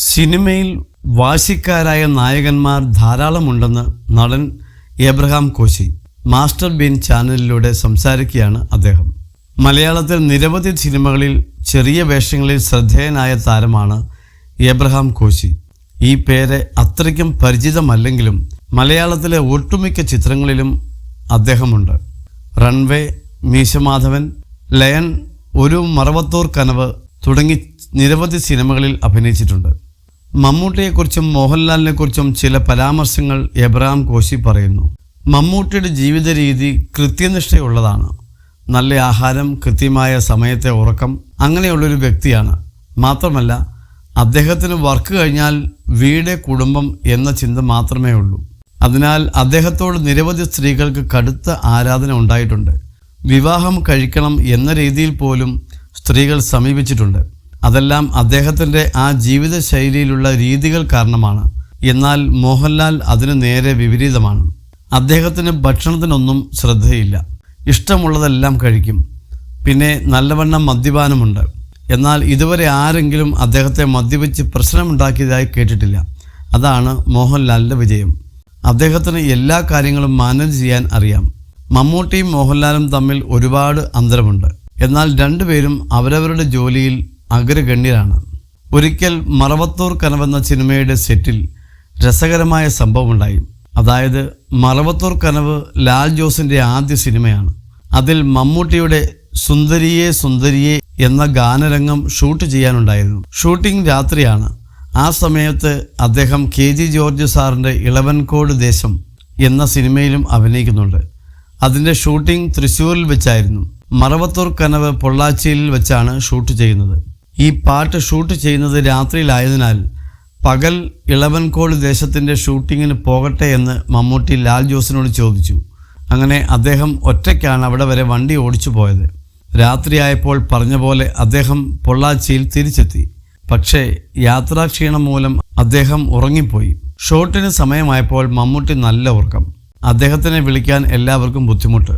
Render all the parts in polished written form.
സിനിമയിൽ വാശിക്കാരായ നായകന്മാർ ധാരാളമുണ്ടെന്ന് നടൻ ഏബ്രഹാം കോശി മാസ്റ്റർ ബീൻ ചാനലിലൂടെ സംസാരിക്കുകയാണ് അദ്ദേഹം. മലയാളത്തിൽ നിരവധി സിനിമകളിൽ ചെറിയ വേഷങ്ങളിൽ ശ്രദ്ധേയനായ താരമാണ് ഏബ്രഹാം കോശി. ഈ പേര് അത്രയ്ക്കും പരിചിതമല്ലെങ്കിലും മലയാളത്തിലെ ഒട്ടുമിക്ക ചിത്രങ്ങളിലും അദ്ദേഹമുണ്ട്. റൺവേ, മീശമാധവൻ, ലയൺ, ഒരു മറവത്തൂർ കനവ് തുടങ്ങി നിരവധി സിനിമകളിൽ അഭിനയിച്ചിട്ടുണ്ട്. മമ്മൂട്ടിയെക്കുറിച്ചും മോഹൻലാലിനെക്കുറിച്ചും ചില പരാമർശങ്ങൾ ഏബ്രഹാം കോശി പറയുന്നു. മമ്മൂട്ടിയുടെ ജീവിത രീതി കൃത്യനിഷ്ഠയുള്ളതാണ്. നല്ല ആഹാരം, കൃത്യമായ സമയത്തെ ഉറക്കം, അങ്ങനെയുള്ളൊരു വ്യക്തിയാണ്. മാത്രമല്ല, അദ്ദേഹത്തിന് വർക്ക് കഴിഞ്ഞാൽ വീട്, കുടുംബം എന്ന ചിന്ത മാത്രമേ ഉള്ളൂ. അതിനാൽ അദ്ദേഹത്തോട് നിരവധി സ്ത്രീകൾക്ക് കടുത്ത ആരാധന ഉണ്ടായിട്ടുണ്ട്. വിവാഹം കഴിക്കണം എന്ന രീതിയിൽ പോലും സ്ത്രീകൾ സമീപിച്ചിട്ടുണ്ട്. അതെല്ലാം അദ്ദേഹത്തിൻ്റെ ആ ജീവിത ശൈലിയിലുള്ള രീതികൾ കാരണമാണ്. എന്നാൽ മോഹൻലാൽ അതിന് നേരെ വിപരീതമാണ്. അദ്ദേഹത്തിന് ഭക്ഷണത്തിനൊന്നും ശ്രദ്ധയില്ല. ഇഷ്ടമുള്ളതെല്ലാം കഴിക്കും. പിന്നെ നല്ലവണ്ണം മദ്യപാനമുണ്ട്. എന്നാൽ ഇതുവരെ ആരെങ്കിലും അദ്ദേഹത്തെ മദ്യപിച്ച് പ്രശ്നമുണ്ടാക്കിയതായി കേട്ടിട്ടില്ല. അതാണ് മോഹൻലാലിൻ്റെ വിജയം. അദ്ദേഹത്തിന് എല്ലാ കാര്യങ്ങളും മാനേജ് ചെയ്യാൻ അറിയാം. മമ്മൂട്ടിയും മോഹൻലാലും തമ്മിൽ ഒരുപാട് അന്തരമുണ്ട്. എന്നാൽ രണ്ടുപേരും അവരവരുടെ ജോലിയിൽ അഗ്രഗണ്യരാണ്. ഒരിക്കൽ മറവത്തൂർ കനവെന്ന സിനിമയുടെ സെറ്റിൽ രസകരമായ സംഭവമുണ്ടായി. അതായത്, മറവത്തൂർ കനവ് ലാൽ ജോസിൻ്റെ ആദ്യ സിനിമയാണ്. അതിൽ മമ്മൂട്ടിയുടെ സുന്ദരിയെ സുന്ദരിയെ എന്ന ഗാനരംഗം ഷൂട്ട് ചെയ്യാനുണ്ടായിരുന്നു. ഷൂട്ടിംഗ് രാത്രിയാണ്. ആ സമയത്ത് അദ്ദേഹം KG ജോർജ് സാറിൻ്റെ ഇളവൻകോട് ദേശം എന്ന സിനിമയിലും അഭിനയിക്കുന്നുണ്ട്. അതിൻ്റെ ഷൂട്ടിംഗ് തൃശ്ശൂരിൽ വെച്ചായിരുന്നു. മറവത്തൂർ കനവ് പൊള്ളാച്ചിയിൽ വെച്ചാണ് ഷൂട്ട് ചെയ്യുന്നത്. ഈ പാട്ട് ഷൂട്ട് ചെയ്യുന്നത് രാത്രിയിലായതിനാൽ പകൽ ഇളവൻകോട് ദേശത്തിൻ്റെ ഷൂട്ടിങ്ങിന് പോകട്ടെ എന്ന് മമ്മൂട്ടി ലാൽ ജോസിനോട് ചോദിച്ചു. അങ്ങനെ അദ്ദേഹം ഒറ്റയ്ക്കാണ് അവിടെ വരെ വണ്ടി ഓടിച്ചു പോയത്. രാത്രിയായപ്പോൾ പറഞ്ഞ പോലെ അദ്ദേഹം പൊള്ളാച്ചിയിൽ തിരിച്ചെത്തി. പക്ഷേ യാത്രാക്ഷീണം മൂലം അദ്ദേഹം ഉറങ്ങിപ്പോയി. ഷോട്ടിന് സമയമായപ്പോൾ മമ്മൂട്ടി നല്ല ഉറക്കം. അദ്ദേഹത്തിനെ വിളിക്കാൻ എല്ലാവർക്കും ബുദ്ധിമുട്ട്.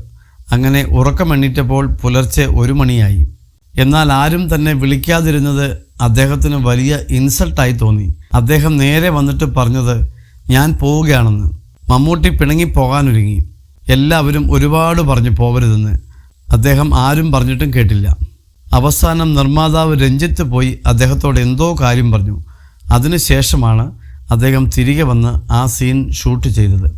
അങ്ങനെ ഉറക്കമെണ്ണീറ്റപ്പോൾ പുലർച്ചെ 1 മണിയായി. എന്നാൽ ആരും തന്നെ വിളിക്കാതിരുന്നത് അദ്ദേഹത്തിന് വലിയ ഇൻസൾട്ടായി തോന്നി. അദ്ദേഹം നേരെ വന്നിട്ട് പറഞ്ഞത്, ഞാൻ പോവുകയാണെന്ന്. മമ്മൂട്ടി പിണങ്ങിപ്പോകാനൊരുങ്ങി. എല്ലാവരും ഒരുപാട് പറഞ്ഞു പോവരുതെന്ന്. അദ്ദേഹം ആരും പറഞ്ഞിട്ടും കേട്ടില്ല. അവസാനം നിർമ്മാതാവ് രഞ്ജിത്ത് പോയി അദ്ദേഹത്തോട് എന്തോ കാര്യം പറഞ്ഞു. അതിനുശേഷമാണ് അദ്ദേഹം തിരികെ വന്ന് ആ സീൻ ഷൂട്ട് ചെയ്തത്.